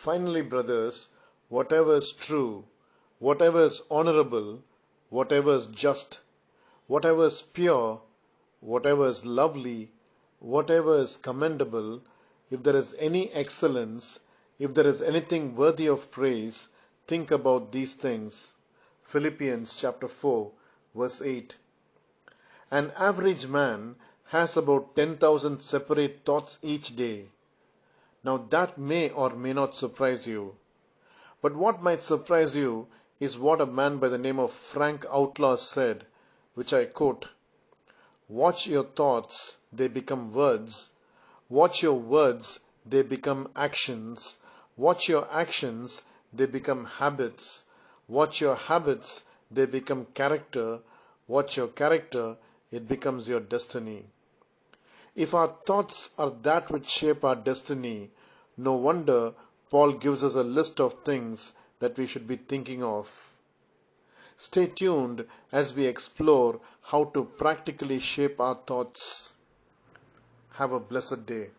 Finally, brothers, whatever is true, whatever is honorable, whatever is just, whatever is pure, whatever is lovely, whatever is commendable, if there is any excellence, if there is anything worthy of praise, think about these things. Philippians chapter 4, verse 8. An average man has about 10,000 separate thoughts each day. Now that may or may not surprise you. But what might surprise you is what a man by the name of Frank Outlaw said, which I quote, "Watch your thoughts, they become words. Watch your words, they become actions. Watch your actions, they become habits. Watch your habits, they become character. Watch your character, it becomes your destiny." If our thoughts are that which shape our destiny, no wonder Paul gives us a list of things that we should be thinking of. Stay tuned as we explore how to practically shape our thoughts. Have a blessed day.